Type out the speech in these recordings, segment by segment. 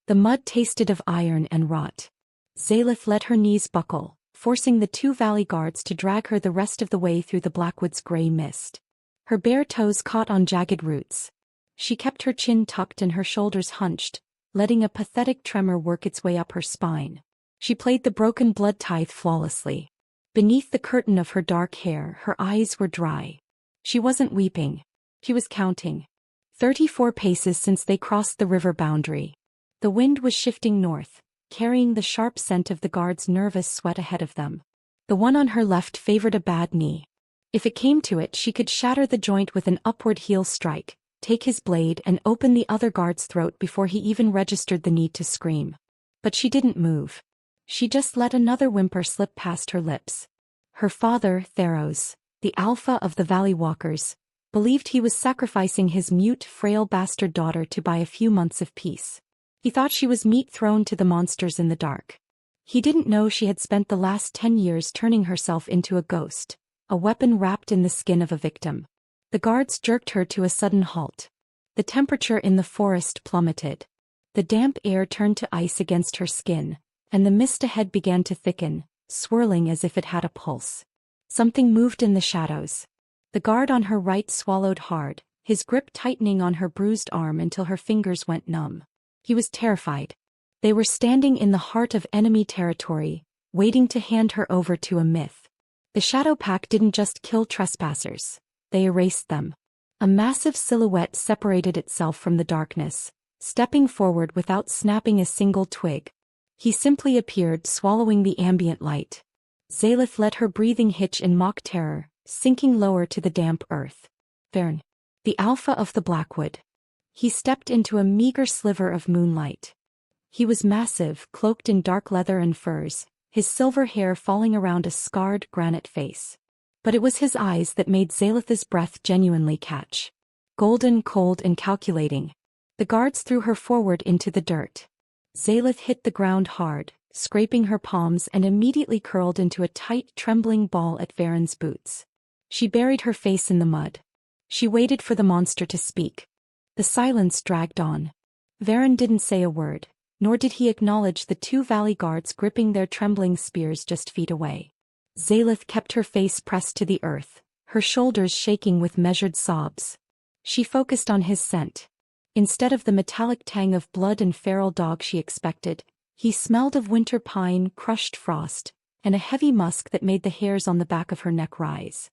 The mud tasted of iron and rot. Zaelith let her knees buckle, forcing the two valley guards to drag her the rest of the way through the Blackwood's gray mist. Her bare toes caught on jagged roots. She kept her chin tucked and her shoulders hunched, letting a pathetic tremor work its way up her spine. She played the broken blood-tithe flawlessly. Beneath the curtain of her dark hair, her eyes were dry. She wasn't weeping. She was counting. 34 paces since they crossed the river boundary. The wind was shifting north, carrying the sharp scent of the guard's nervous sweat ahead of them. The one on her left favored a bad knee. If it came to it, she could shatter the joint with an upward heel strike, take his blade and open the other guard's throat before he even registered the need to scream. But she didn't move. She just let another whimper slip past her lips. Her father, Theros, the Alpha of the Valley Walkers, believed he was sacrificing his mute, frail bastard daughter to buy a few months of peace. He thought she was meat thrown to the monsters in the dark. He didn't know she had spent the last 10 years turning herself into a ghost, a weapon wrapped in the skin of a victim. The guards jerked her to a sudden halt. The temperature in the forest plummeted. The damp air turned to ice against her skin, and the mist ahead began to thicken, swirling as if it had a pulse. Something moved in the shadows. The guard on her right swallowed hard, his grip tightening on her bruised arm until her fingers went numb. He was terrified. They were standing in the heart of enemy territory, waiting to hand her over to a myth. The Shadow Pack didn't just kill trespassers. They erased them. A massive silhouette separated itself from the darkness, stepping forward without snapping a single twig. He simply appeared, swallowing the ambient light. Zaelith let her breathing hitch in mock terror, sinking lower to the damp earth. Vheron, the Alpha of the Blackwood. He stepped into a meager sliver of moonlight. He was massive, cloaked in dark leather and furs, his silver hair falling around a scarred granite face. But it was his eyes that made Zaelith's breath genuinely catch. Golden, cold and calculating. The guards threw her forward into the dirt. Zaelith hit the ground hard, scraping her palms, and immediately curled into a tight, trembling ball at Vheron's boots. She buried her face in the mud. She waited for the monster to speak. The silence dragged on. Vheron didn't say a word, nor did he acknowledge the two valley guards gripping their trembling spears just feet away. Zaelith kept her face pressed to the earth, her shoulders shaking with measured sobs. She focused on his scent. Instead of the metallic tang of blood and feral dog she expected, he smelled of winter pine, crushed frost, and a heavy musk that made the hairs on the back of her neck rise.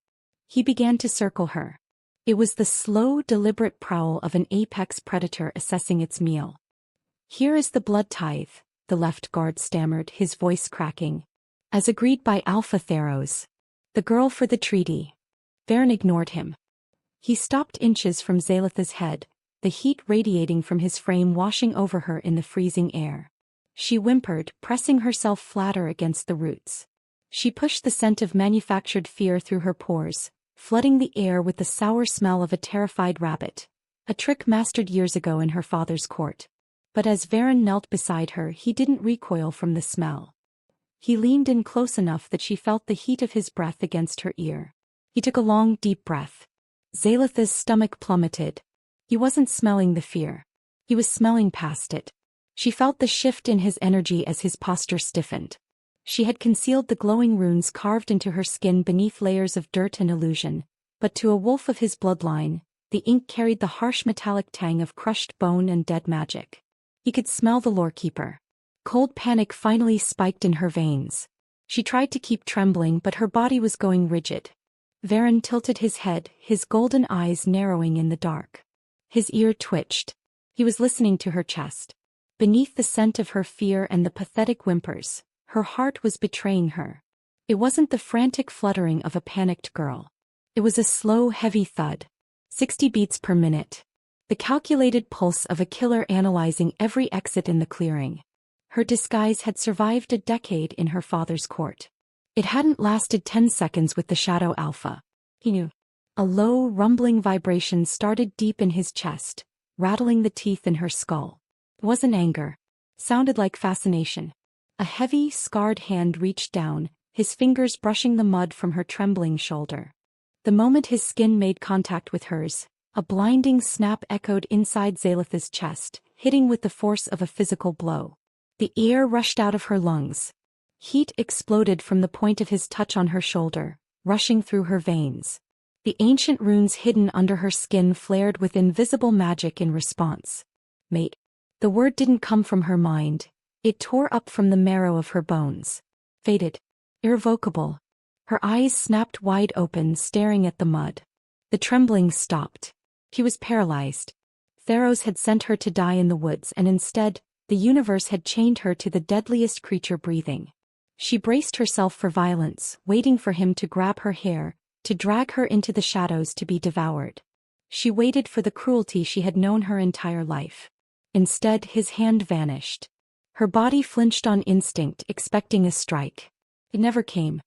He began to circle her. It was the slow, deliberate prowl of an apex predator assessing its meal. "Here is the blood-tithe," the left guard stammered, his voice cracking. "As agreed by Alpha Theros. The girl for the treaty." Vheron ignored him. He stopped inches from Zaelith's head, the heat radiating from his frame washing over her in the freezing air. She whimpered, pressing herself flatter against the roots. She pushed the scent of manufactured fear through her pores, flooding the air with the sour smell of a terrified rabbit, a trick mastered years ago in her father's court. But as Vheron knelt beside her, he didn't recoil from the smell. He leaned in close enough that she felt the heat of his breath against her ear. He took a long, deep breath. Zaelith's stomach plummeted. He wasn't smelling the fear. He was smelling past it. She felt the shift in his energy as his posture stiffened. She had concealed the glowing runes carved into her skin beneath layers of dirt and illusion, but to a wolf of his bloodline, the ink carried the harsh metallic tang of crushed bone and dead magic. He could smell the lorekeeper. Cold panic finally spiked in her veins. She tried to keep trembling, but her body was going rigid. Vheron tilted his head, his golden eyes narrowing in the dark. His ear twitched. He was listening to her chest. Beneath the scent of her fear and the pathetic whimpers, her heart was betraying her. It wasn't the frantic fluttering of a panicked girl. It was a slow, heavy thud. 60 beats per minute. The calculated pulse of a killer analyzing every exit in the clearing. Her disguise had survived a decade in her father's court. It hadn't lasted 10 seconds with the Shadow Alpha. He knew. A low, rumbling vibration started deep in his chest, rattling the teeth in her skull. It wasn't anger. Sounded like fascination. A heavy, scarred hand reached down, his fingers brushing the mud from her trembling shoulder. The moment his skin made contact with hers, a blinding snap echoed inside Zaelith's chest, hitting with the force of a physical blow. The air rushed out of her lungs. Heat exploded from the point of his touch on her shoulder, rushing through her veins. The ancient runes hidden under her skin flared with invisible magic in response. Mate. The word didn't come from her mind. It tore up from the marrow of her bones. Fated. Irrevocable. Her eyes snapped wide open, staring at the mud. The trembling stopped. She was paralyzed. Theros had sent her to die in the woods, and instead, the universe had chained her to the deadliest creature breathing. She braced herself for violence, waiting for him to grab her hair, to drag her into the shadows to be devoured. She waited for the cruelty she had known her entire life. Instead, his hand vanished. Her body flinched on instinct, expecting a strike. It never came.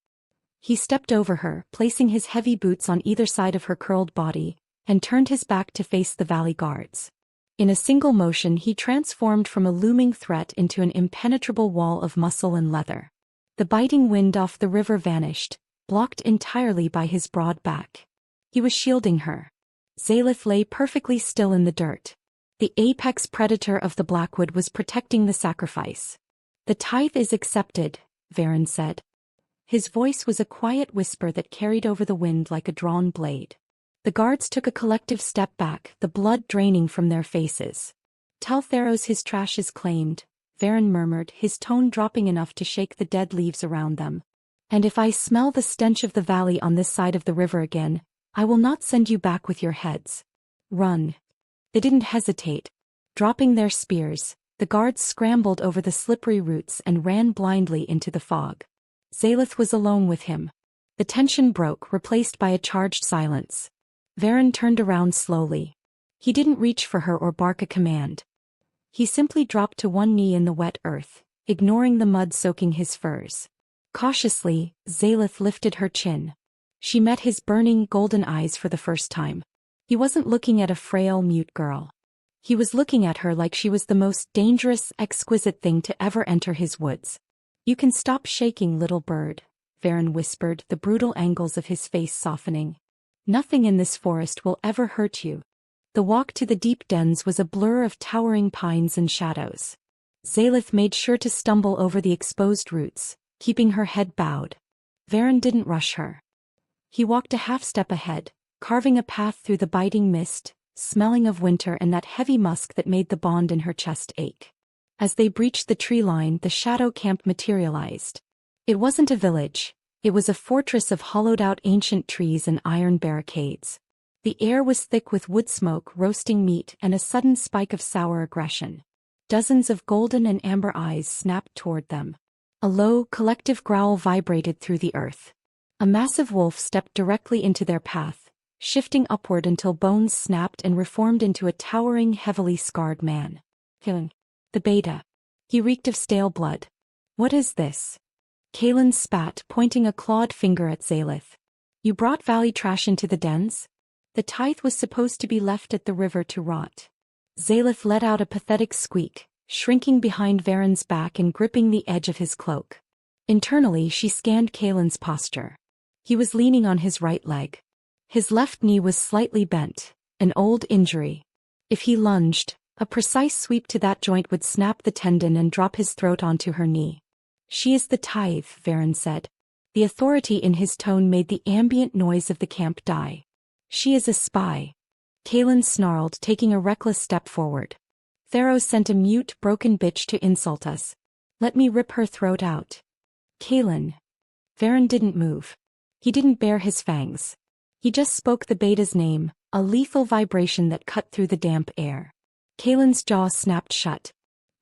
He stepped over her, placing his heavy boots on either side of her curled body, and turned his back to face the Valley Guards. In a single motion he transformed from a looming threat into an impenetrable wall of muscle and leather. The biting wind off the river vanished, blocked entirely by his broad back. He was shielding her. Zaelith lay perfectly still in the dirt. The apex predator of the Blackwood was protecting the sacrifice. "The tithe is accepted," Vheron said. His voice was a quiet whisper that carried over the wind like a drawn blade. The guards took a collective step back, the blood draining from their faces. "Tell Theros his trash is claimed," Vheron murmured, his tone dropping enough to shake the dead leaves around them. "And if I smell the stench of the valley on this side of the river again, I will not send you back with your heads. Run." They didn't hesitate. Dropping their spears, the guards scrambled over the slippery roots and ran blindly into the fog. Zaelith was alone with him. The tension broke, replaced by a charged silence. Vheron turned around slowly. He didn't reach for her or bark a command. He simply dropped to one knee in the wet earth, ignoring the mud soaking his furs. Cautiously, Zaelith lifted her chin. She met his burning golden eyes for the first time. He wasn't looking at a frail, mute girl. He was looking at her like she was the most dangerous, exquisite thing to ever enter his woods. "You can stop shaking, little bird," Vheron whispered, the brutal angles of his face softening. "Nothing in this forest will ever hurt you." The walk to the deep dens was a blur of towering pines and shadows. Zaelith made sure to stumble over the exposed roots, keeping her head bowed. Vheron didn't rush her. He walked a half-step ahead, carving a path through the biting mist, smelling of winter and that heavy musk that made the bond in her chest ache. As they breached the tree line, the shadow camp materialized. It wasn't a village. It was a fortress of hollowed-out ancient trees and iron barricades. The air was thick with wood smoke, roasting meat, and a sudden spike of sour aggression. Dozens of golden and amber eyes snapped toward them. A low, collective growl vibrated through the earth. A massive wolf stepped directly into their path, shifting upward until bones snapped and reformed into a towering, heavily scarred man. "Killing. The beta." He reeked of stale blood. "What is this?" Kaelin spat, pointing a clawed finger at Zaelith. "You brought valley trash into the dens?" "The tithe was supposed to be left at the river to rot." Zaelith let out a pathetic squeak, shrinking behind Vheron's back and gripping the edge of his cloak. Internally she scanned Kaelin's posture. He was leaning on his right leg. His left knee was slightly bent, an old injury. If he lunged, a precise sweep to that joint would snap the tendon and drop his throat onto her knee. "She is the tithe," Vheron said. The authority in his tone made the ambient noise of the camp die. "She is a spy." Kaelin snarled, taking a reckless step forward. "Theros sent a mute, broken bitch to insult us. Let me rip her throat out." "Kaelin." Vheron didn't move. He didn't bare his fangs. He just spoke the beta's name, a lethal vibration that cut through the damp air. Kaelin's jaw snapped shut.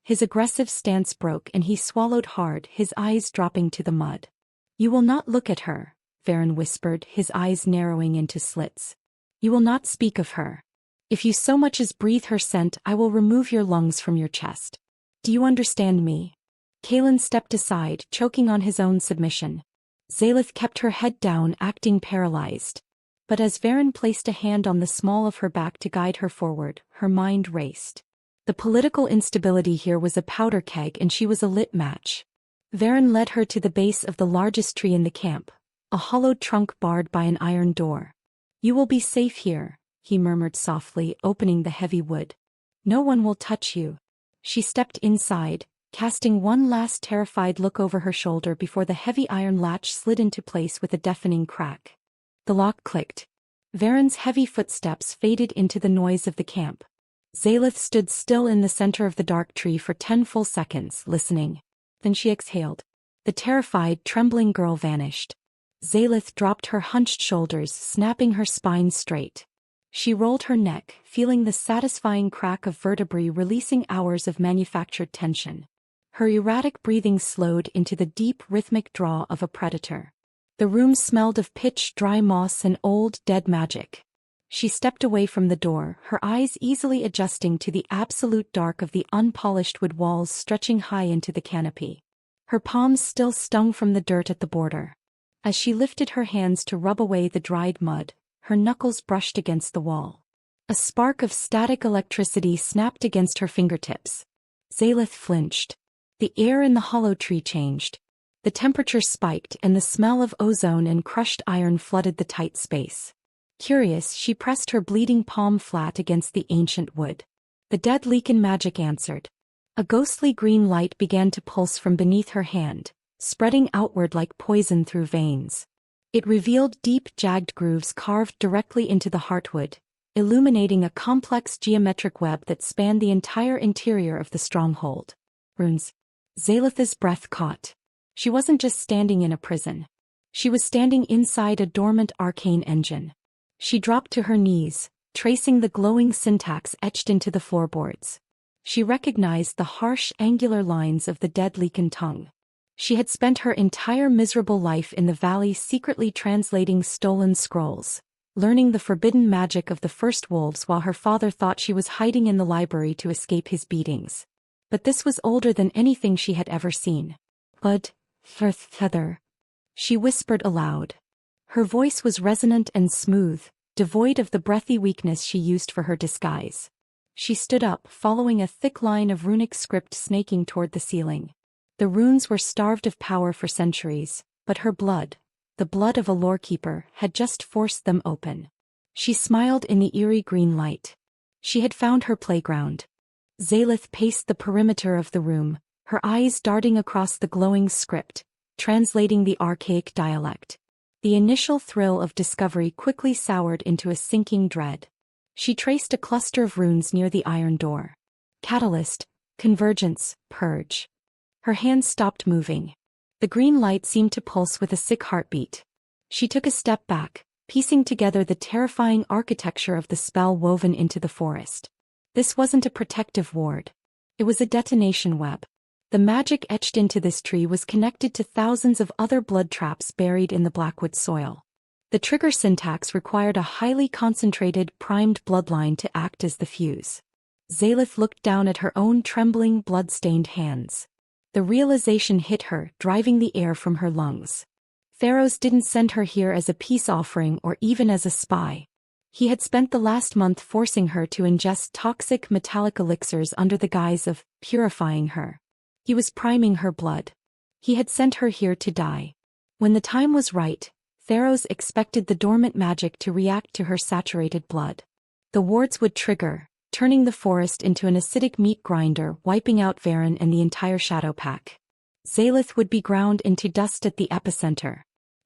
His aggressive stance broke and he swallowed hard, his eyes dropping to the mud. "You will not look at her," Vheron whispered, his eyes narrowing into slits. "You will not speak of her. If you so much as breathe her scent, I will remove your lungs from your chest. Do you understand me?" Kaelin stepped aside, choking on his own submission. Zaelith kept her head down, acting paralyzed. But as Vheron placed a hand on the small of her back to guide her forward, her mind raced. The political instability here was a powder keg and she was a lit match. Vheron led her to the base of the largest tree in the camp, a hollowed trunk barred by an iron door. "You will be safe here," he murmured softly, opening the heavy wood. No one will touch you. She stepped inside, casting one last terrified look over her shoulder before the heavy iron latch slid into place with a deafening crack. The lock clicked. Vheron's heavy footsteps faded into the noise of the camp. Zaelith stood still in the center of the dark tree for 10 full seconds, listening. Then she exhaled. The terrified, trembling girl vanished. Zaelith dropped her hunched shoulders, snapping her spine straight. She rolled her neck, feeling the satisfying crack of vertebrae releasing hours of manufactured tension. Her erratic breathing slowed into the deep, rhythmic draw of a predator. The room smelled of pitch, dry moss and old, dead magic. She stepped away from the door, her eyes easily adjusting to the absolute dark of the unpolished wood walls stretching high into the canopy. Her palms still stung from the dirt at the border. As she lifted her hands to rub away the dried mud, her knuckles brushed against the wall. A spark of static electricity snapped against her fingertips. Zaelith flinched. The air in the hollow tree changed. The temperature spiked and the smell of ozone and crushed iron flooded the tight space. Curious, she pressed her bleeding palm flat against the ancient wood. The dead Leakin magic answered. A ghostly green light began to pulse from beneath her hand, spreading outward like poison through veins. It revealed deep, jagged grooves carved directly into the heartwood, illuminating a complex geometric web that spanned the entire interior of the stronghold. Runes. Zaelith's breath caught. She wasn't just standing in a prison. She was standing inside a dormant arcane engine. She dropped to her knees, tracing the glowing syntax etched into the floorboards. She recognized the harsh, angular lines of the dead Leakin tongue. She had spent her entire miserable life in the valley secretly translating stolen scrolls, learning the forbidden magic of the first wolves while her father thought she was hiding in the library to escape his beatings. But this was older than anything she had ever seen. Blood-tithe, she whispered aloud. Her voice was resonant and smooth, devoid of the breathy weakness she used for her disguise. She stood up, following a thick line of runic script snaking toward the ceiling. The runes were starved of power for centuries, but her blood, the blood of a lorekeeper, had just forced them open. She smiled in the eerie green light. She had found her playground. Zaelith paced the perimeter of the room, her eyes darting across the glowing script, translating the archaic dialect. The initial thrill of discovery quickly soured into a sinking dread. She traced a cluster of runes near the iron door. Catalyst, Convergence, Purge. Her hands stopped moving. The green light seemed to pulse with a sick heartbeat. She took a step back, piecing together the terrifying architecture of the spell woven into the forest. This wasn't a protective ward. It was a detonation web. The magic etched into this tree was connected to thousands of other blood traps buried in the Blackwood soil. The trigger syntax required a highly concentrated, primed bloodline to act as the fuse. Zaelith looked down at her own trembling, blood-stained hands. The realization hit her, driving the air from her lungs. Pharaohs didn't send her here as a peace offering or even as a spy. He had spent the last month forcing her to ingest toxic metallic elixirs under the guise of purifying her. He was priming her blood. He had sent her here to die. When the time was right, Pharaohs expected the dormant magic to react to her saturated blood. The wards would trigger, turning the forest into an acidic meat grinder, wiping out Vheron and the entire Shadow Pack. Zaelith would be ground into dust at the epicenter.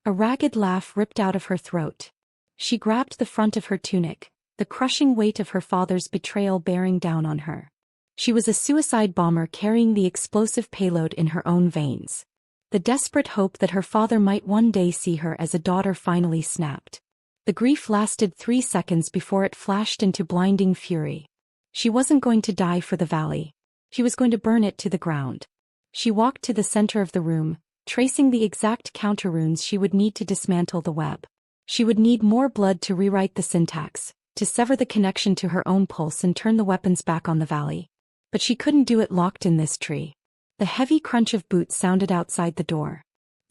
A ragged laugh ripped out of her throat. She grabbed the front of her tunic, the crushing weight of her father's betrayal bearing down on her. She was a suicide bomber carrying the explosive payload in her own veins. The desperate hope that her father might one day see her as a daughter finally snapped. The grief lasted 3 seconds before it flashed into blinding fury. She wasn't going to die for the valley. She was going to burn it to the ground. She walked to the center of the room, tracing the exact counter-runes she would need to dismantle the web. She would need more blood to rewrite the syntax, to sever the connection to her own pulse and turn the weapons back on the valley. But she couldn't do it locked in this tree. The heavy crunch of boots sounded outside the door.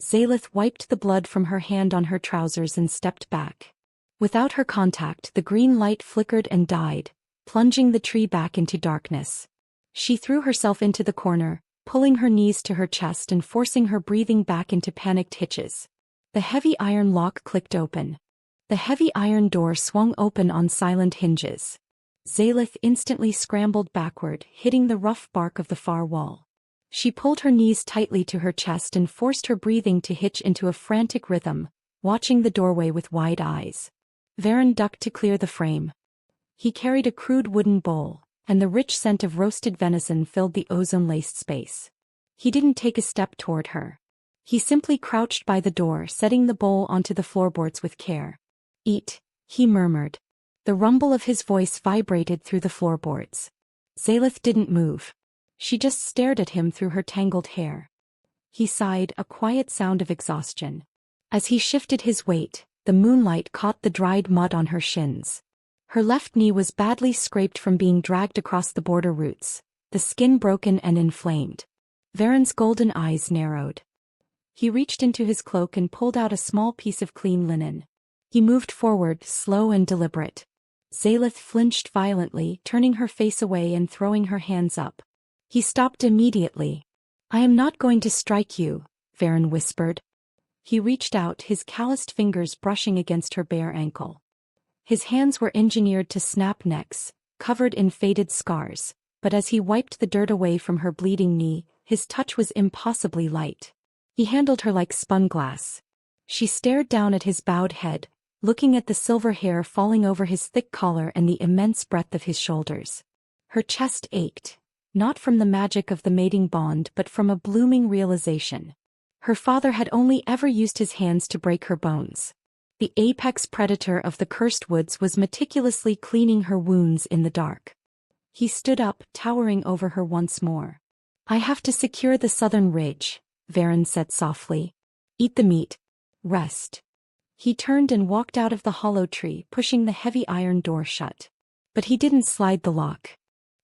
Zaelith wiped the blood from her hand on her trousers and stepped back. Without her contact, the green light flickered and died, plunging the tree back into darkness. She threw herself into the corner, pulling her knees to her chest and forcing her breathing back into panicked hitches. The heavy iron lock clicked open. The heavy iron door swung open on silent hinges. Zaelith instantly scrambled backward, hitting the rough bark of the far wall. She pulled her knees tightly to her chest and forced her breathing to hitch into a frantic rhythm, watching the doorway with wide eyes. Vheron ducked to clear the frame. He carried a crude wooden bowl, and the rich scent of roasted venison filled the ozone-laced space. He didn't take a step toward her. He simply crouched by the door, setting the bowl onto the floorboards with care. "Eat," he murmured. The rumble of his voice vibrated through the floorboards. Zaelith didn't move. She just stared at him through her tangled hair. He sighed, a quiet sound of exhaustion. As he shifted his weight, the moonlight caught the dried mud on her shins. Her left knee was badly scraped from being dragged across the border roots, the skin broken and inflamed. Vheron's golden eyes narrowed. He reached into his cloak and pulled out a small piece of clean linen. He moved forward, slow and deliberate. Zaelith flinched violently, turning her face away and throwing her hands up. He stopped immediately. "I am not going to strike you," Vheron whispered. He reached out, his calloused fingers brushing against her bare ankle. His hands were engineered to snap necks, covered in faded scars, but as he wiped the dirt away from her bleeding knee, his touch was impossibly light. He handled her like spun glass. She stared down at his bowed head, looking at the silver hair falling over his thick collar and the immense breadth of his shoulders. Her chest ached, not from the magic of the mating bond but from a blooming realization. Her father had only ever used his hands to break her bones. The apex predator of the cursed woods was meticulously cleaning her wounds in the dark. He stood up, towering over her once more. "I have to secure the southern ridge," Vheron said softly. "Eat the meat. Rest." He turned and walked out of the hollow tree, pushing the heavy iron door shut. But he didn't slide the lock.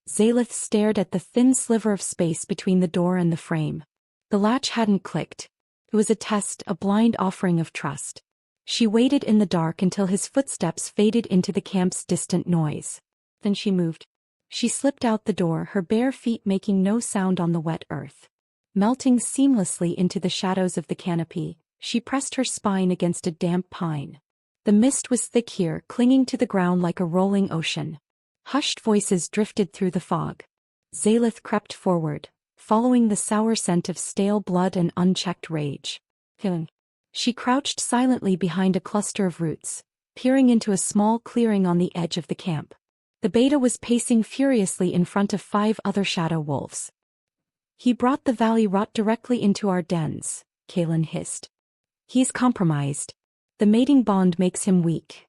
Zaelith stared at the thin sliver of space between the door and the frame. The latch hadn't clicked. It was a test, a blind offering of trust. She waited in the dark until his footsteps faded into the camp's distant noise. Then she moved. She slipped out the door, her bare feet making no sound on the wet earth. Melting seamlessly into the shadows of the canopy, she pressed her spine against a damp pine. The mist was thick here, clinging to the ground like a rolling ocean. Hushed voices drifted through the fog. Zaelith crept forward, following the sour scent of stale blood and unchecked rage. She crouched silently behind a cluster of roots, peering into a small clearing on the edge of the camp. The beta was pacing furiously in front of 5 other shadow wolves. "He brought the valley rot directly into our dens," Kaelin hissed. "He's compromised. The mating bond makes him weak."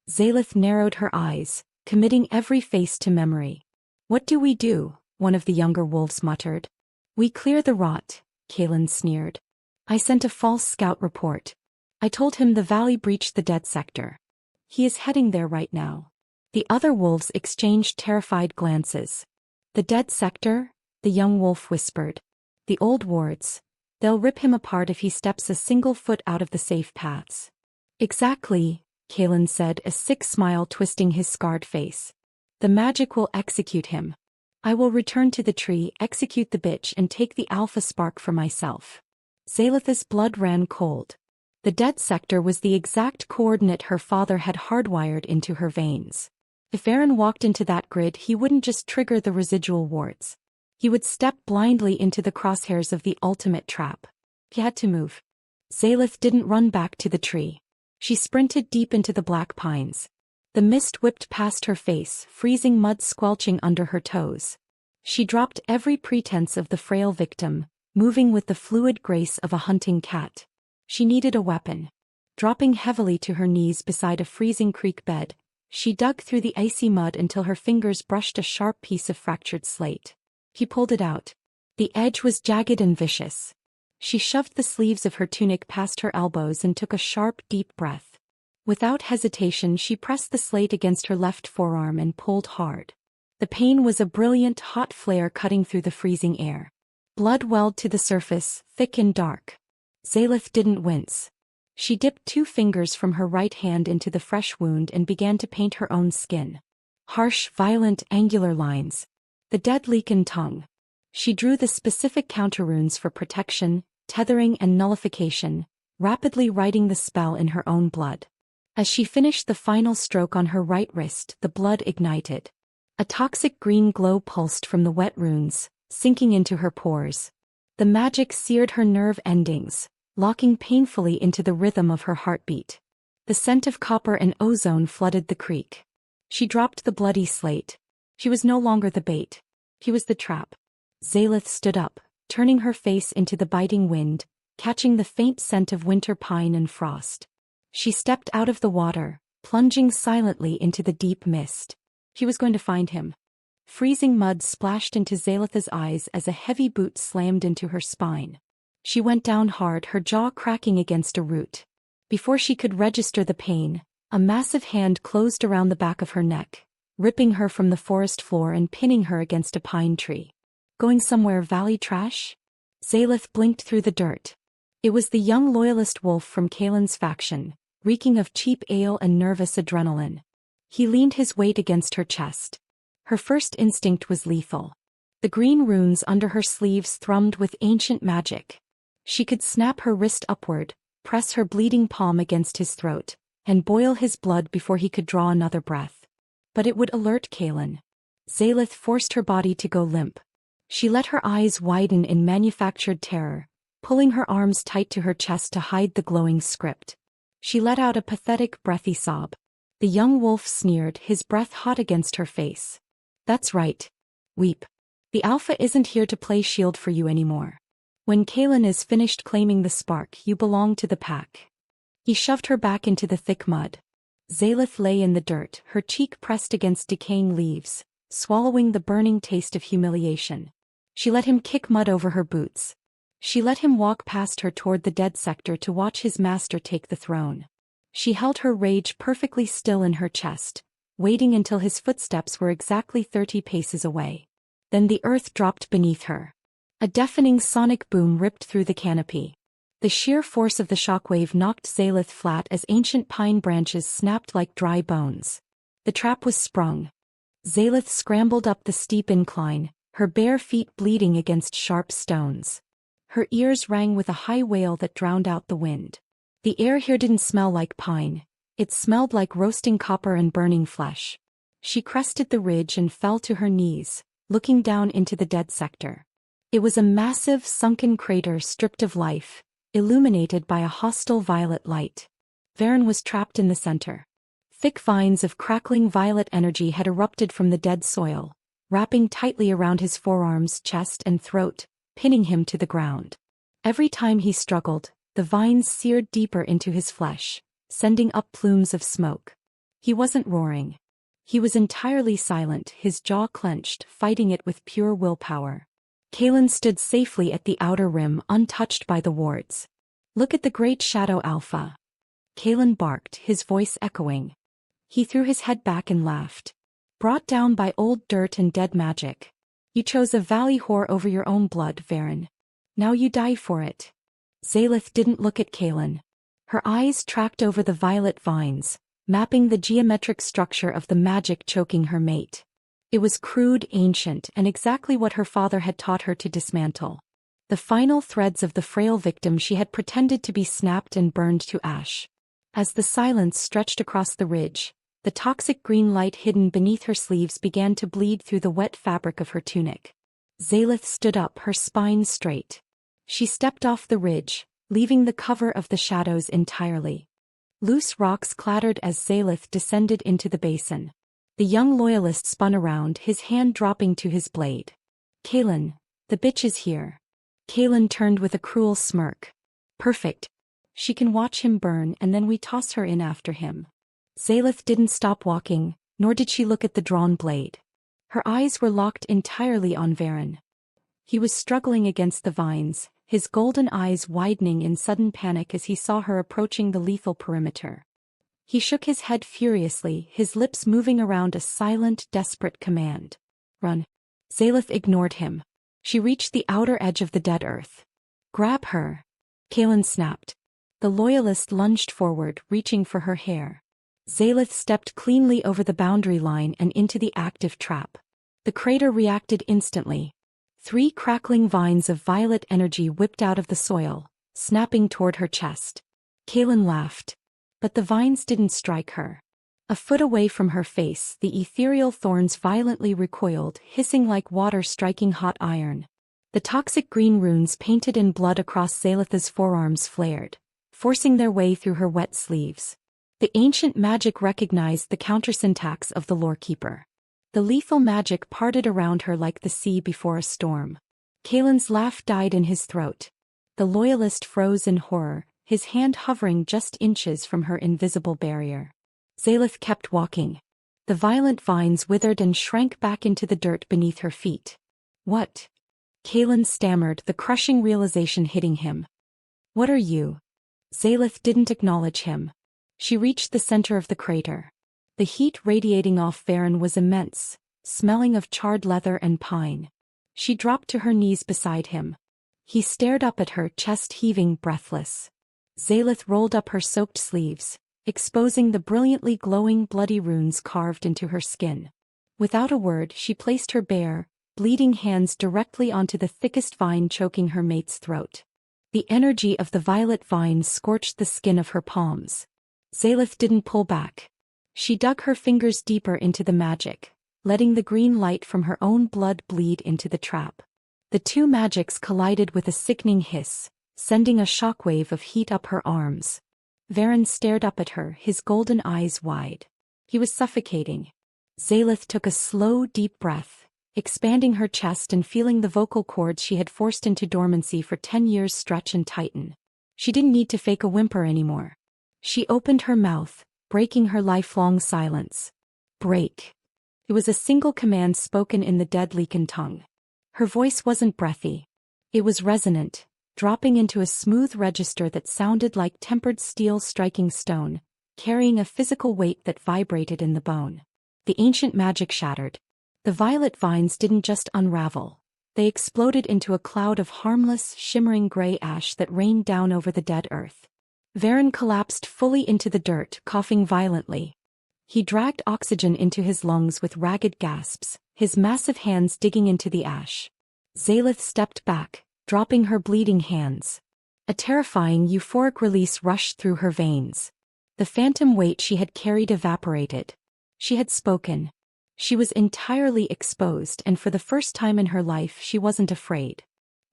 Zaelith narrowed her eyes, committing every face to memory. "What do we do?" one of the younger wolves muttered. "We clear the rot," Kaelin sneered. "I sent a false scout report. I told him the valley breached the dead sector. He is heading there right now." The other wolves exchanged terrified glances. "The dead sector?" the young wolf whispered. "The old wards. They'll rip him apart if he steps a single foot out of the safe paths." "Exactly," Kaelin said, a sick smile twisting his scarred face. "The magic will execute him. I will return to the tree, execute the bitch and take the alpha spark for myself." Zaelith's blood ran cold. The dead sector was the exact coordinate her father had hardwired into her veins. If Vheron walked into that grid, he wouldn't just trigger the residual wards. He would step blindly into the crosshairs of the ultimate trap. He had to move. Zaelith didn't run back to the tree. She sprinted deep into the black pines. The mist whipped past her face, freezing mud squelching under her toes. She dropped every pretense of the frail victim, moving with the fluid grace of a hunting cat. She needed a weapon. Dropping heavily to her knees beside a freezing creek bed, she dug through the icy mud until her fingers brushed a sharp piece of fractured slate. He pulled it out. The edge was jagged and vicious. She shoved the sleeves of her tunic past her elbows and took a sharp, deep breath. Without hesitation, she pressed the slate against her left forearm and pulled hard. The pain was a brilliant, hot flare cutting through the freezing air. Blood welled to the surface, thick and dark. Zaelith didn't wince. She dipped 2 fingers from her right hand into the fresh wound and began to paint her own skin. Harsh, violent, angular lines. The dead lichen tongue. She drew the specific counter-runes for protection, tethering and nullification, rapidly writing the spell in her own blood. As she finished the final stroke on her right wrist, the blood ignited. A toxic green glow pulsed from the wet runes, sinking into her pores. The magic seared her nerve endings, locking painfully into the rhythm of her heartbeat. The scent of copper and ozone flooded the creek. She dropped the bloody slate. She was no longer the bait. He was the trap. Zaelith stood up, turning her face into the biting wind, catching the faint scent of winter pine and frost. She stepped out of the water, plunging silently into the deep mist. She was going to find him. Freezing mud splashed into Zaelith's eyes as a heavy boot slammed into her spine. She went down hard, her jaw cracking against a root. Before she could register the pain, a massive hand closed around the back of her neck, ripping her from the forest floor and pinning her against a pine tree. Going somewhere, Valley Trash? Zaelith blinked through the dirt. It was the young loyalist wolf from Kaelin's faction, reeking of cheap ale and nervous adrenaline. He leaned his weight against her chest. Her first instinct was lethal. The green runes under her sleeves thrummed with ancient magic. She could snap her wrist upward, press her bleeding palm against his throat, and boil his blood before he could draw another breath. But it would alert Kaelin. Zaelith forced her body to go limp. She let her eyes widen in manufactured terror, pulling her arms tight to her chest to hide the glowing script. She let out a pathetic, breathy sob. The young wolf sneered, his breath hot against her face. That's right. Weep. The Alpha isn't here to play shield for you anymore. When Kaelin is finished claiming the spark, you belong to the pack. He shoved her back into the thick mud. Zaelith lay in the dirt, her cheek pressed against decaying leaves, swallowing the burning taste of humiliation. She let him kick mud over her boots. She let him walk past her toward the dead sector to watch his master take the throne. She held her rage perfectly still in her chest, waiting until his footsteps were exactly 30 paces away. Then the earth dropped beneath her. A deafening sonic boom ripped through the canopy. The sheer force of the shockwave knocked Zaelith flat as ancient pine branches snapped like dry bones. The trap was sprung. Zaelith scrambled up the steep incline, her bare feet bleeding against sharp stones. Her ears rang with a high wail that drowned out the wind. The air here didn't smell like pine. It smelled like roasting copper and burning flesh. She crested the ridge and fell to her knees, looking down into the dead sector. It was a massive, sunken crater stripped of life, illuminated by a hostile violet light. Vheron was trapped in the center. Thick vines of crackling violet energy had erupted from the dead soil, wrapping tightly around his forearms, chest, and throat, pinning him to the ground. Every time he struggled, the vines seared deeper into his flesh, sending up plumes of smoke. He wasn't roaring. He was entirely silent, his jaw clenched, fighting it with pure willpower. Kaelin stood safely at the outer rim, untouched by the wards. Look at the great shadow, Alpha. Kaelin barked, his voice echoing. He threw his head back and laughed. Brought down by old dirt and dead magic. You chose a valley whore over your own blood, Vheron. Now you die for it. Zaelith didn't look at Kaelin. Her eyes tracked over the violet vines, mapping the geometric structure of the magic choking her mate. It was crude, ancient, and exactly what her father had taught her to dismantle. The final threads of the frail victim she had pretended to be snapped and burned to ash. As the silence stretched across the ridge, the toxic green light hidden beneath her sleeves began to bleed through the wet fabric of her tunic. Zaelith stood up, her spine straight. She stepped off the ridge, leaving the cover of the shadows entirely. Loose rocks clattered as Zaelith descended into the basin. The young loyalist spun around, his hand dropping to his blade. Kaelin, the bitch is here. Kaelin turned with a cruel smirk. Perfect. She can watch him burn and then we toss her in after him. Zaelith didn't stop walking, nor did she look at the drawn blade. Her eyes were locked entirely on Vheron. He was struggling against the vines, his golden eyes widening in sudden panic as he saw her approaching the lethal perimeter. He shook his head furiously, his lips moving around a silent, desperate command. Run. Zaelith ignored him. She reached the outer edge of the dead earth. Grab her. Kaelin snapped. The loyalist lunged forward, reaching for her hair. Zaelith stepped cleanly over the boundary line and into the active trap. The crater reacted instantly. 3 crackling vines of violet energy whipped out of the soil, snapping toward her chest. Kaelin laughed. But the vines didn't strike her. A foot away from her face, the ethereal thorns violently recoiled, hissing like water striking hot iron. The toxic green runes painted in blood across Zaelith's forearms flared, forcing their way through her wet sleeves. The ancient magic recognized the countersyntax of the lorekeeper. The lethal magic parted around her like the sea before a storm. Kaelin's laugh died in his throat. The loyalist froze in horror, his hand hovering just inches from her invisible barrier. Zaelith kept walking. The violent vines withered and shrank back into the dirt beneath her feet. What? Kaelin stammered, the crushing realization hitting him. What are you? Zaelith didn't acknowledge him. She reached the center of the crater. The heat radiating off Vheron was immense, smelling of charred leather and pine. She dropped to her knees beside him. He stared up at her, chest heaving, breathless. Zaelith rolled up her soaked sleeves, exposing the brilliantly glowing bloody runes carved into her skin. Without a word, she placed her bare, bleeding hands directly onto the thickest vine choking her mate's throat. The energy of the violet vines scorched the skin of her palms. Zaelith didn't pull back. She dug her fingers deeper into the magic, letting the green light from her own blood bleed into the trap. The two magics collided with a sickening hiss, sending a shockwave of heat up her arms. Vheron stared up at her, his golden eyes wide. He was suffocating. Zaelith took a slow, deep breath, expanding her chest and feeling the vocal cords she had forced into dormancy for 10 years stretch and tighten. She didn't need to fake a whimper anymore. She opened her mouth, breaking her lifelong silence. Break. It was a single command spoken in the dead Leaken tongue. Her voice wasn't breathy. It was resonant, dropping into a smooth register that sounded like tempered steel striking stone, carrying a physical weight that vibrated in the bone. The ancient magic shattered. The violet vines didn't just unravel. They exploded into a cloud of harmless, shimmering gray ash that rained down over the dead earth. Vheron collapsed fully into the dirt, coughing violently. He dragged oxygen into his lungs with ragged gasps, his massive hands digging into the ash. Zaelith stepped back, dropping her bleeding hands. A terrifying, euphoric release rushed through her veins. The phantom weight she had carried evaporated. She had spoken. She was entirely exposed, and for the first time in her life she wasn't afraid.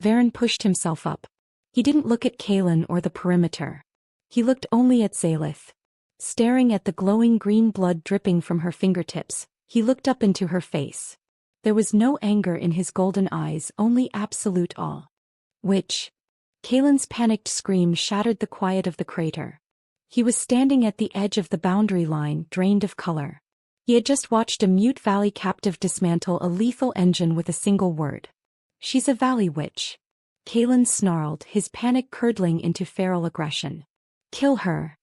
Vheron pushed himself up. He didn't look at Kaelin or the perimeter. He looked only at Zaelith. Staring at the glowing green blood dripping from her fingertips, he looked up into her face. There was no anger in his golden eyes, only absolute awe. Which? Kaelin's panicked scream shattered the quiet of the crater. He was standing at the edge of the boundary line, drained of color. He had just watched a mute valley captive dismantle a lethal engine with a single word. She's a valley witch. Kaelin snarled, his panic curdling into feral aggression. Kill her.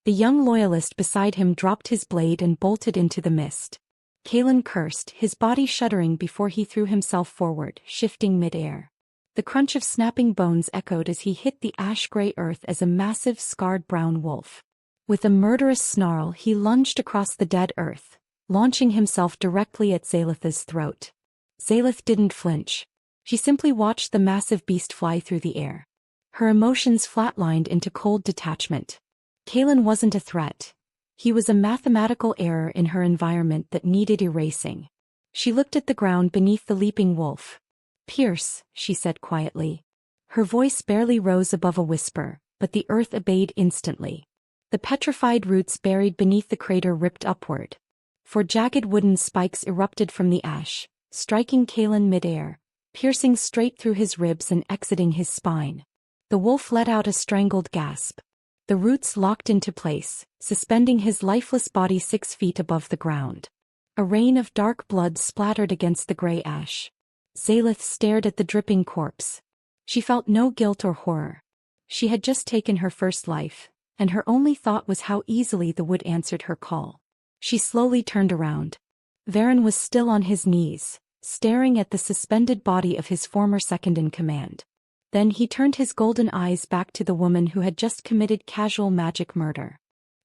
The young loyalist beside him dropped his blade and bolted into the mist. Kaelin cursed, his body shuddering before he threw himself forward, shifting mid-air. The crunch of snapping bones echoed as he hit the ash-gray earth as a massive, scarred brown wolf. With a murderous snarl, he lunged across the dead earth, launching himself directly at Zaelith's throat. Zaelith didn't flinch. She simply watched the massive beast fly through the air. Her emotions flatlined into cold detachment. Kaelin wasn't a threat. He was a mathematical error in her environment that needed erasing. She looked at the ground beneath the leaping wolf. Pierce, she said quietly. Her voice barely rose above a whisper, but the earth obeyed instantly. The petrified roots buried beneath the crater ripped upward. Four jagged wooden spikes erupted from the ash, striking Kaelin mid-air, piercing straight through his ribs and exiting his spine. The wolf let out a strangled gasp. The roots locked into place, suspending his lifeless body 6 feet above the ground. A rain of dark blood splattered against the gray ash. Zaelith stared at the dripping corpse. She felt no guilt or horror. She had just taken her first life, and her only thought was how easily the wood answered her call. She slowly turned around. Vheron was still on his knees, staring at the suspended body of his former second-in-command. Then he turned his golden eyes back to the woman who had just committed casual magic murder.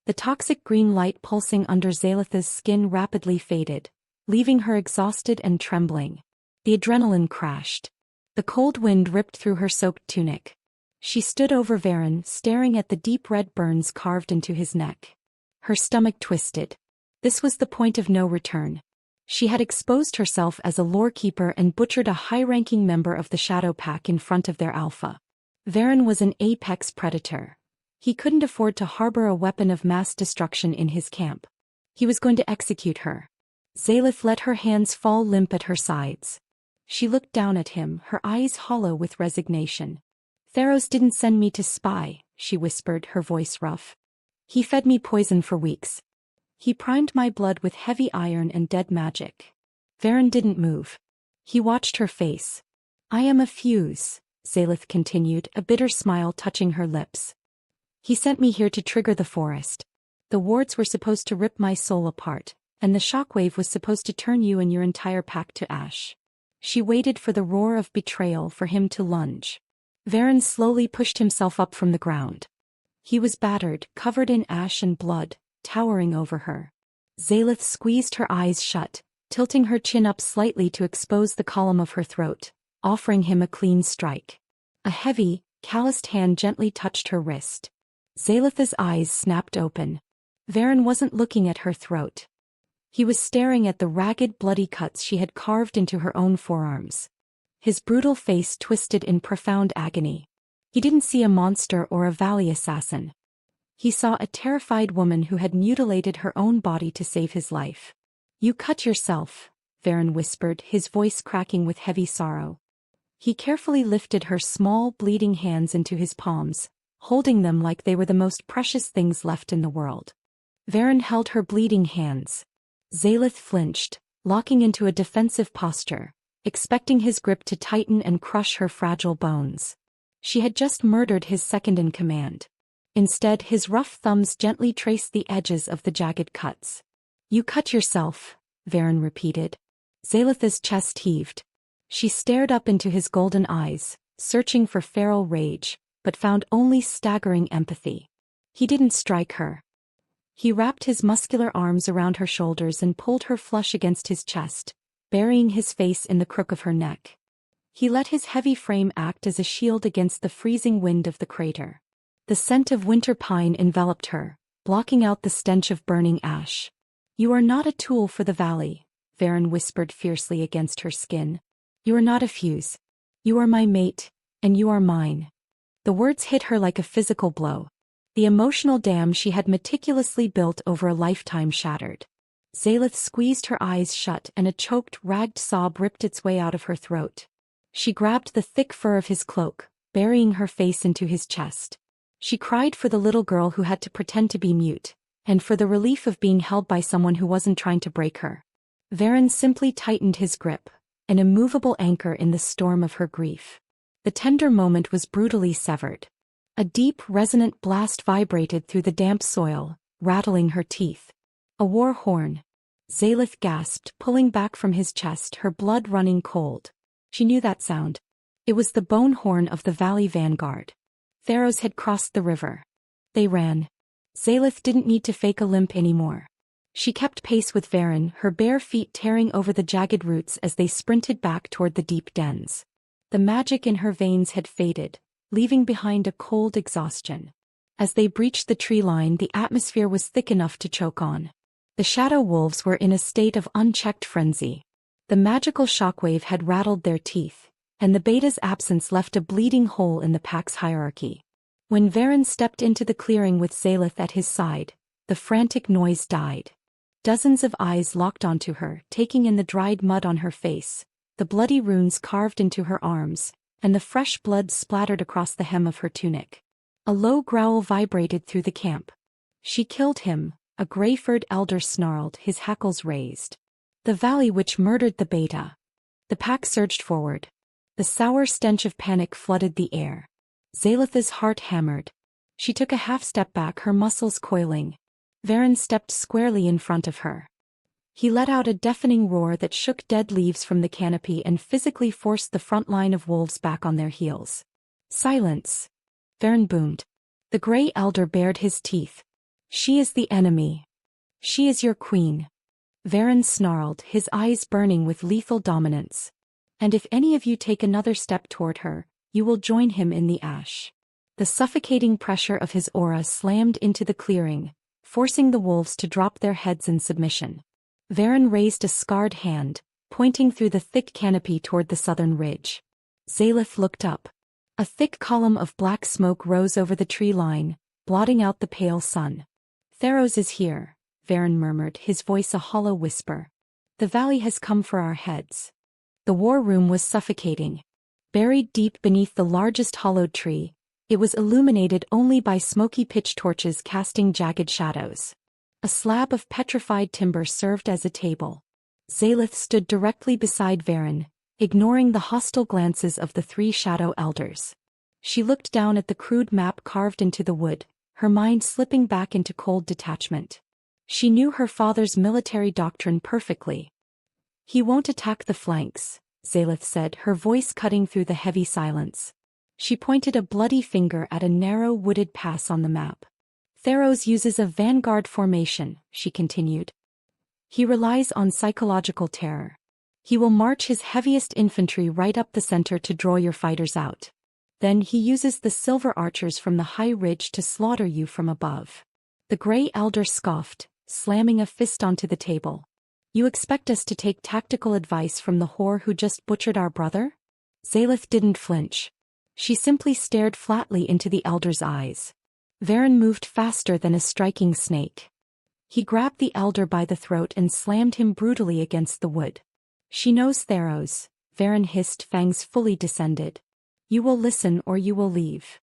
The toxic green light pulsing under Zaelith's skin rapidly faded, leaving her exhausted and trembling. The adrenaline crashed. The cold wind ripped through her soaked tunic. She stood over Vheron, staring at the deep red burns carved into his neck. Her stomach twisted. This was the point of no return. She had exposed herself as a lorekeeper and butchered a high-ranking member of the Shadow Pack in front of their Alpha. Vheron was an apex predator. He couldn't afford to harbor a weapon of mass destruction in his camp. He was going to execute her. Zaelith let her hands fall limp at her sides. She looked down at him, her eyes hollow with resignation. "Theros didn't send me to spy," she whispered, her voice rough. "He fed me poison for weeks. He primed my blood with heavy iron and dead magic." Vheron didn't move. He watched her face. "I am a fuse," Zaelith continued, a bitter smile touching her lips. "He sent me here to trigger the forest. The wards were supposed to rip my soul apart, and the shockwave was supposed to turn you and your entire pack to ash." She waited for the roar of betrayal for him to lunge. Vheron slowly pushed himself up from the ground. He was battered, covered in ash and blood, towering over her. Zaelith squeezed her eyes shut, tilting her chin up slightly to expose the column of her throat, offering him a clean strike. A heavy, calloused hand gently touched her wrist. Zaelith's eyes snapped open. Vheron wasn't looking at her throat. He was staring at the ragged, bloody cuts she had carved into her own forearms. His brutal face twisted in profound agony. He didn't see a monster or a valley assassin. He saw a terrified woman who had mutilated her own body to save his life. "You cut yourself," Vheron whispered, his voice cracking with heavy sorrow. He carefully lifted her small, bleeding hands into his palms, holding them like they were the most precious things left in the world. Vheron held her bleeding hands. Zaelith flinched, locking into a defensive posture, expecting his grip to tighten and crush her fragile bones. She had just murdered his second-in-command. Instead, his rough thumbs gently traced the edges of the jagged cuts. "You cut yourself," Vheron repeated. Zaelith's chest heaved. She stared up into his golden eyes, searching for feral rage, but found only staggering empathy. He didn't strike her. He wrapped his muscular arms around her shoulders and pulled her flush against his chest, burying his face in the crook of her neck. He let his heavy frame act as a shield against the freezing wind of the crater. The scent of winter pine enveloped her, blocking out the stench of burning ash. "You are not a tool for the valley," Vheron whispered fiercely against her skin. "You are not a fuse. You are my mate, and you are mine." The words hit her like a physical blow. The emotional dam she had meticulously built over a lifetime shattered. Zaelith squeezed her eyes shut and a choked, ragged sob ripped its way out of her throat. She grabbed the thick fur of his cloak, burying her face into his chest. She cried for the little girl who had to pretend to be mute, and for the relief of being held by someone who wasn't trying to break her. Vheron simply tightened his grip, an immovable anchor in the storm of her grief. The tender moment was brutally severed. A deep, resonant blast vibrated through the damp soil, rattling her teeth. "A war horn." Zaelith gasped, pulling back from his chest, her blood running cold. She knew that sound. It was the bone horn of the Valley Vanguard. Theros had crossed the river. They ran. Zaelith didn't need to fake a limp anymore. She kept pace with Vheron, her bare feet tearing over the jagged roots as they sprinted back toward the deep dens. The magic in her veins had faded, leaving behind a cold exhaustion. As they breached the tree line, the atmosphere was thick enough to choke on. The shadow wolves were in a state of unchecked frenzy. The magical shockwave had rattled their teeth, and the beta's absence left a bleeding hole in the pack's hierarchy. When Vheron stepped into the clearing with Zaelith at his side, the frantic noise died. Dozens of eyes locked onto her, taking in the dried mud on her face, the bloody runes carved into her arms, and the fresh blood splattered across the hem of her tunic. A low growl vibrated through the camp. "She killed him," a gray-furred elder snarled, his hackles raised. "The valley witch murdered the beta." The pack surged forward. The sour stench of panic flooded the air. Zaelith's heart hammered. She took a half-step back, her muscles coiling. Vheron stepped squarely in front of her. He let out a deafening roar that shook dead leaves from the canopy and physically forced the front line of wolves back on their heels. "Silence!" Vheron boomed. The gray elder bared his teeth. "She is the enemy. She is your queen." Vheron snarled, his eyes burning with lethal dominance. "And if any of you take another step toward her, you will join him in the ash." The suffocating pressure of his aura slammed into the clearing, forcing the wolves to drop their heads in submission. Vheron raised a scarred hand, pointing through the thick canopy toward the southern ridge. Zaelith looked up. A thick column of black smoke rose over the tree line, blotting out the pale sun. "Theros is here," Vheron murmured, his voice a hollow whisper. "The valley has come for our heads." The war room was suffocating. Buried deep beneath the largest hollowed tree, it was illuminated only by smoky pitch torches casting jagged shadows. A slab of petrified timber served as a table. Zaelith stood directly beside Vheron, ignoring the hostile glances of the three shadow elders. She looked down at the crude map carved into the wood, her mind slipping back into cold detachment. She knew her father's military doctrine perfectly. "He won't attack the flanks," Zaelith said, her voice cutting through the heavy silence. She pointed a bloody finger at a narrow wooded pass on the map. "Theros uses a vanguard formation," she continued. "He relies on psychological terror. He will march his heaviest infantry right up the center to draw your fighters out. Then he uses the silver archers from the high ridge to slaughter you from above." The gray elder scoffed, slamming a fist onto the table. "You expect us to take tactical advice from the whore who just butchered our brother?" Zaelith didn't flinch. She simply stared flatly into the elder's eyes. Vheron moved faster than a striking snake. He grabbed the elder by the throat and slammed him brutally against the wood. "She knows Theros," Vheron hissed, fangs fully descended. "You will listen or you will leave."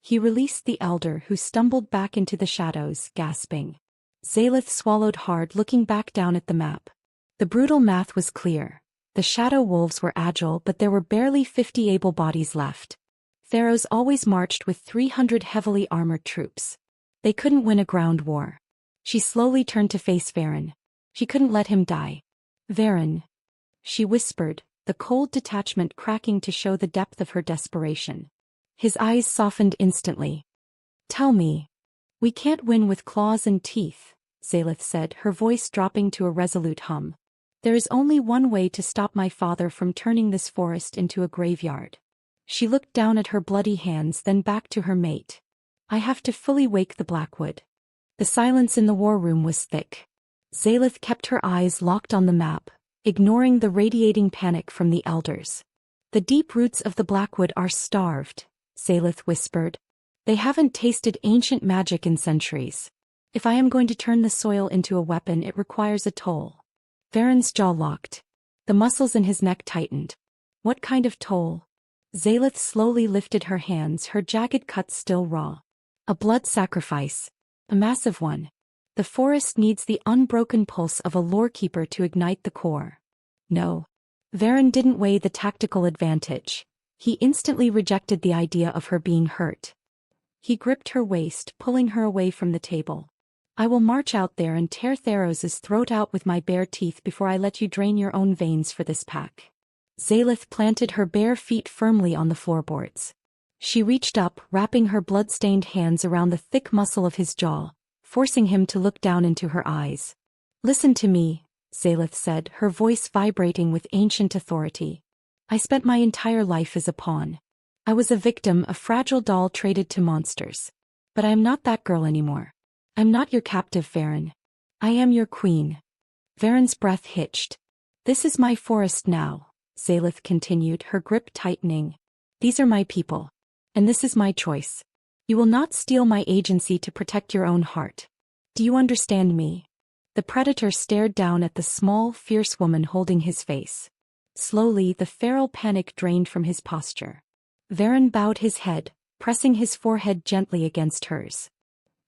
He released the elder, who stumbled back into the shadows, gasping. Zaelith swallowed hard, looking back down at the map. The brutal math was clear. The shadow wolves were agile, but there were barely 50 able bodies left. Theros always marched with 300 heavily armored troops. They couldn't win a ground war. She slowly turned to face Vheron. She couldn't let him die. "Vheron," she whispered, the cold detachment cracking to show the depth of her desperation. His eyes softened instantly. "Tell me." "We can't win with claws and teeth," Zaelith said, her voice dropping to a resolute hum. "There is only one way to stop my father from turning this forest into a graveyard." She looked down at her bloody hands, then back to her mate. "I have to fully wake the Blackwood." The silence in the war room was thick. Zaelith kept her eyes locked on the map, ignoring the radiating panic from the elders. "The deep roots of the Blackwood are starved," Zaelith whispered. "They haven't tasted ancient magic in centuries. If I am going to turn the soil into a weapon, it requires a toll." Vheron's jaw locked. The muscles in his neck tightened. "What kind of toll?" Zaelith slowly lifted her hands, her jagged cuts still raw. "A blood sacrifice. A massive one. The forest needs the unbroken pulse of a lorekeeper to ignite the core." "No." Vheron didn't weigh the tactical advantage. He instantly rejected the idea of her being hurt. He gripped her waist, pulling her away from the table. "I will march out there and tear Theros' throat out with my bare teeth before I let you drain your own veins for this pack." Zaelith planted her bare feet firmly on the floorboards. She reached up, wrapping her blood-stained hands around the thick muscle of his jaw, forcing him to look down into her eyes. "Listen to me," Zaelith said, her voice vibrating with ancient authority. "I spent my entire life as a pawn. I was a victim, a fragile doll traded to monsters. But I am not that girl anymore. I'm not your captive, Vheron. I am your queen." Vheron's breath hitched. "This is my forest now," Zaelith continued, her grip tightening. "These are my people. And this is my choice. You will not steal my agency to protect your own heart. Do you understand me?" The predator stared down at the small, fierce woman holding his face. Slowly, the feral panic drained from his posture. Vheron bowed his head, pressing his forehead gently against hers.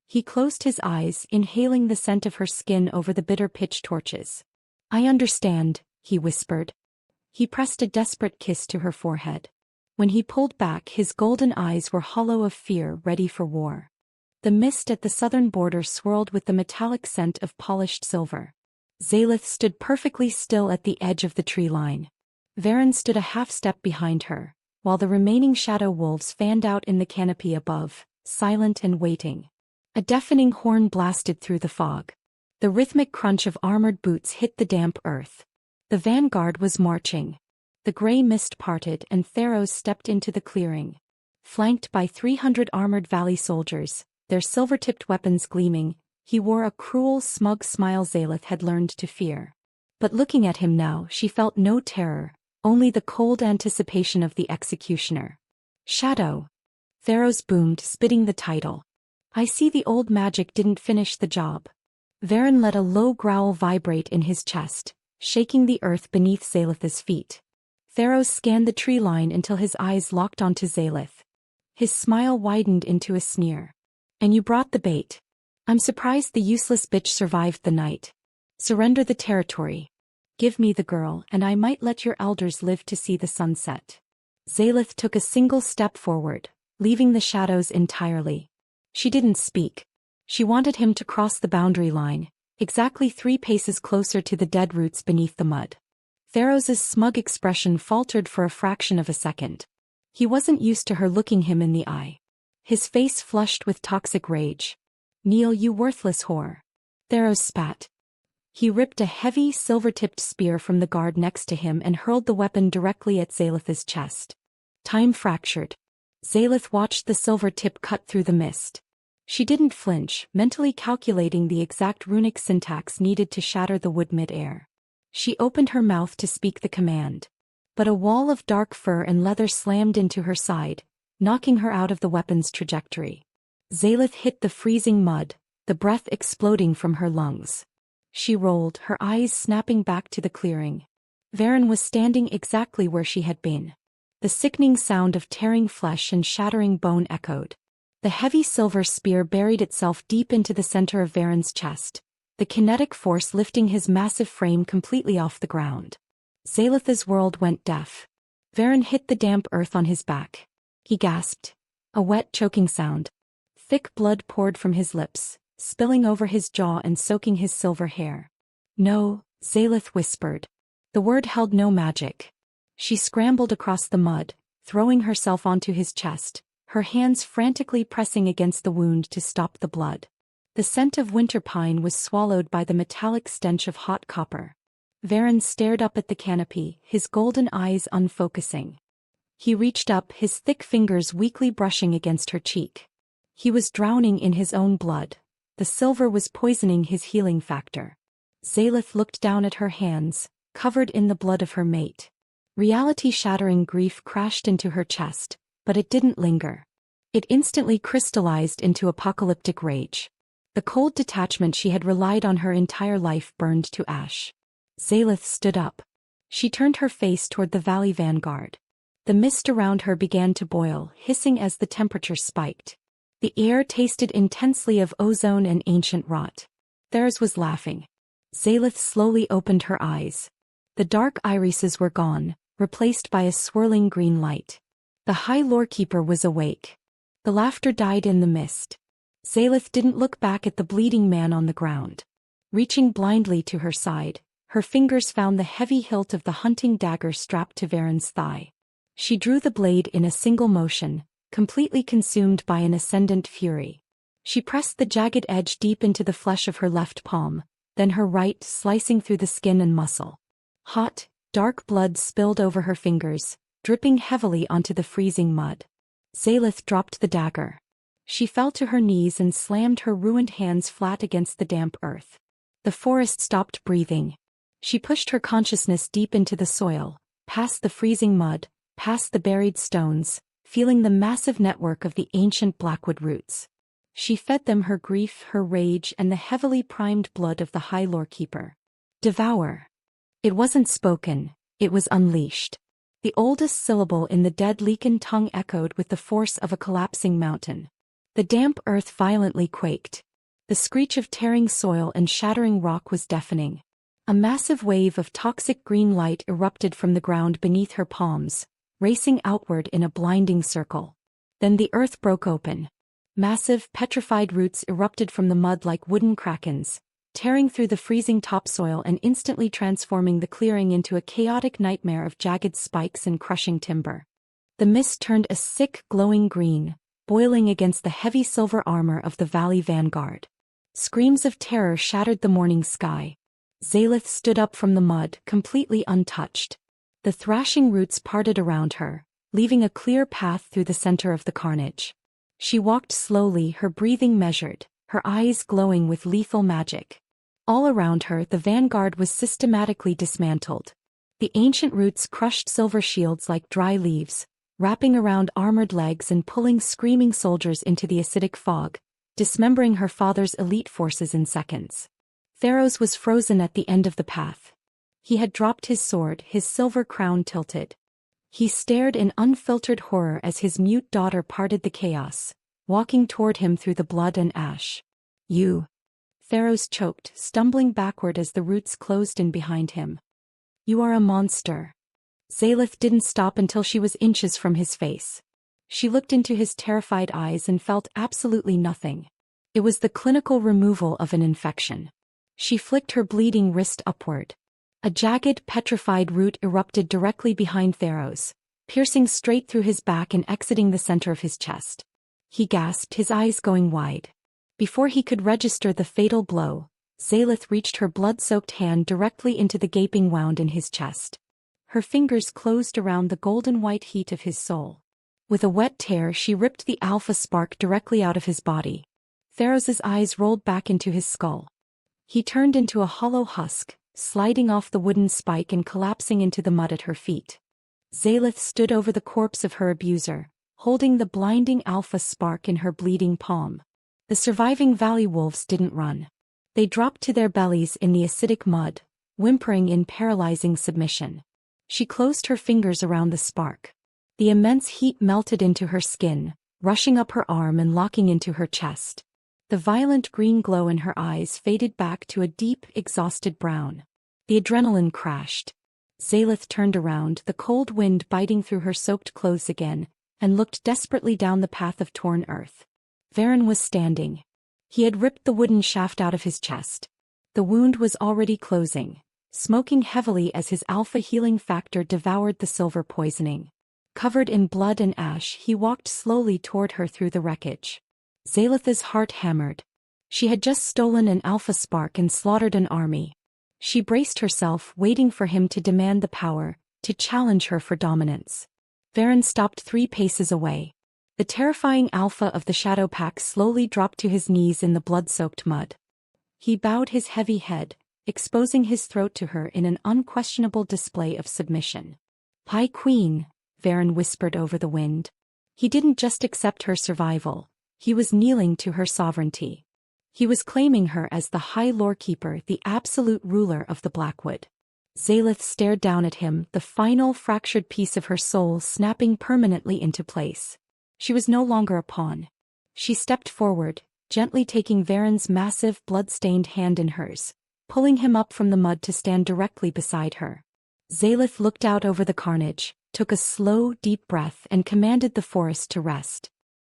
He closed his eyes, inhaling the scent of her skin over the bitter pitch torches. "I understand," he whispered. He pressed a desperate kiss to her forehead. When he pulled back, his golden eyes were hollow of fear, ready for war. The mist at the southern border swirled with the metallic scent of polished silver. Zaelith stood perfectly still at the edge of the tree line. Vheron stood a half-step behind her, while the remaining shadow wolves fanned out in the canopy above, silent and waiting. A deafening horn blasted through the fog. The rhythmic crunch of armored boots hit the damp earth. The vanguard was marching. The gray mist parted and Theros stepped into the clearing. Flanked by 300 armored valley soldiers, their silver-tipped weapons gleaming, He wore a cruel, smug smile Zaelith had learned to fear. But looking at him now, she felt no terror, only the cold anticipation of the executioner. Shadow. Theros boomed, spitting the title. I see the old magic didn't finish the job. Vheron let a low growl vibrate in his chest, shaking the earth beneath Zaelith's feet. Theros scanned the tree line until his eyes locked onto Zaelith. His smile widened into a sneer. And you brought the bait. I'm surprised the useless bitch survived the night. Surrender the territory. Give me the girl, and I might let your elders live to see the sunset. Zaelith took a single step forward, leaving the shadows entirely. She didn't speak. She wanted him to cross the boundary line, exactly 3 paces closer to the dead roots beneath the mud. Theros's smug expression faltered for a fraction of a second. He wasn't used to her looking him in the eye. His face flushed with toxic rage. Kneel, you worthless whore. Theros spat. He ripped a heavy, silver-tipped spear from the guard next to him and hurled the weapon directly at Zaelith's chest. Time fractured. Zaelith watched the silver tip cut through the mist. She didn't flinch, mentally calculating the exact runic syntax needed to shatter the wood mid-air. She opened her mouth to speak the command. But a wall of dark fur and leather slammed into her side, knocking her out of the weapon's trajectory. Zaelith hit the freezing mud, the breath exploding from her lungs. She rolled, her eyes snapping back to the clearing. Vheron was standing exactly where she had been. The sickening sound of tearing flesh and shattering bone echoed. The heavy silver spear buried itself deep into the center of Vheron's chest, the kinetic force lifting his massive frame completely off the ground. Zaelith's world went deaf. Vheron hit the damp earth on his back. He gasped. A wet, choking sound. Thick blood poured from his lips, spilling over his jaw and soaking his silver hair. No, Zaelith whispered. The word held no magic. She scrambled across the mud, throwing herself onto his chest, her hands frantically pressing against the wound to stop the blood. The scent of winter pine was swallowed by the metallic stench of hot copper. Vheron stared up at the canopy, his golden eyes unfocusing. He reached up, his thick fingers weakly brushing against her cheek. He was drowning in his own blood. The silver was poisoning his healing factor. Zaelith looked down at her hands, covered in the blood of her mate. Reality-shattering grief crashed into her chest, but it didn't linger. It instantly crystallized into apocalyptic rage. The cold detachment she had relied on her entire life burned to ash. Zaelith stood up. She turned her face toward the Valley Vanguard. The mist around her began to boil, hissing as the temperature spiked. The air tasted intensely of ozone and ancient rot. Theros was laughing. Zaelith slowly opened her eyes. The dark irises were gone, replaced by a swirling green light. The High Lorekeeper was awake. The laughter died in the mist. Zaelith didn't look back at the bleeding man on the ground. Reaching blindly to her side, her fingers found the heavy hilt of the hunting dagger strapped to Vheron's thigh. She drew the blade in a single motion, completely consumed by an ascendant fury. She pressed the jagged edge deep into the flesh of her left palm, then her right, slicing through the skin and muscle. Hot, dark blood spilled over her fingers, dripping heavily onto the freezing mud. Zaelith dropped the dagger. She fell to her knees and slammed her ruined hands flat against the damp earth. The forest stopped breathing. She pushed her consciousness deep into the soil, past the freezing mud, past the buried stones, feeling the massive network of the ancient Blackwood roots. She fed them her grief, her rage, and the heavily primed blood of the High Lorekeeper. Devour. It wasn't spoken, it was unleashed. The oldest syllable in the dead Leaken tongue echoed with the force of a collapsing mountain. The damp earth violently quaked. The screech of tearing soil and shattering rock was deafening. A massive wave of toxic green light erupted from the ground beneath her palms, racing outward in a blinding circle. Then the earth broke open. Massive, petrified roots erupted from the mud like wooden krakens, tearing through the freezing topsoil and instantly transforming the clearing into a chaotic nightmare of jagged spikes and crushing timber. The mist turned a sick, glowing green, boiling against the heavy silver armor of the Valley Vanguard. Screams of terror shattered the morning sky. Zaelith stood up from the mud, completely untouched. The thrashing roots parted around her, leaving a clear path through the center of the carnage. She walked slowly, her breathing measured, her eyes glowing with lethal magic. All around her the vanguard was systematically dismantled. The ancient roots crushed silver shields like dry leaves, wrapping around armored legs and pulling screaming soldiers into the acidic fog, dismembering her father's elite forces in seconds. Theros was frozen at the end of the path. He had dropped his sword, his silver crown tilted. He stared in unfiltered horror as his mute daughter parted the chaos, walking toward him through the blood and ash. "You." Theros choked, stumbling backward as the roots closed in behind him. "You are a monster." Zaelith didn't stop until she was inches from his face. She looked into his terrified eyes and felt absolutely nothing. It was the clinical removal of an infection. She flicked her bleeding wrist upward. A jagged, petrified root erupted directly behind Theros, piercing straight through his back and exiting the center of his chest. He gasped, his eyes going wide. Before he could register the fatal blow, Zaelith reached her blood-soaked hand directly into the gaping wound in his chest. Her fingers closed around the golden-white heat of his soul. With a wet tear she ripped the alpha spark directly out of his body. Theros's eyes rolled back into his skull. He turned into a hollow husk, sliding off the wooden spike and collapsing into the mud at her feet. Zaelith stood over the corpse of her abuser, holding the blinding alpha spark in her bleeding palm. The surviving valley wolves didn't run. They dropped to their bellies in the acidic mud, whimpering in paralyzing submission. She closed her fingers around the spark. The immense heat melted into her skin, rushing up her arm and locking into her chest. The violent green glow in her eyes faded back to a deep, exhausted brown. The adrenaline crashed. Zaelith turned around, the cold wind biting through her soaked clothes again, and looked desperately down the path of torn earth. Vheron was standing. He had ripped the wooden shaft out of his chest. The wound was already closing, smoking heavily as his alpha healing factor devoured the silver poisoning. Covered in blood and ash, he walked slowly toward her through the wreckage. Zaelith's heart hammered. She had just stolen an alpha spark and slaughtered an army. She braced herself, waiting for him to demand the power, to challenge her for dominance. Vheron stopped 3 paces away. The terrifying alpha of the Shadow Pack slowly dropped to his knees in the blood-soaked mud. He bowed his heavy head, exposing his throat to her in an unquestionable display of submission. "High Queen," Vheron whispered over the wind. He didn't just accept her survival, he was kneeling to her sovereignty. He was claiming her as the High Lorekeeper, the absolute ruler of the Blackwood. Zaelith stared down at him, the final fractured piece of her soul snapping permanently into place. She was no longer a pawn. She stepped forward, gently taking Vheron's massive, blood-stained hand in hers, pulling him up from the mud to stand directly beside her. Zaelith looked out over the carnage, took a slow, deep breath and commanded the forest to rest.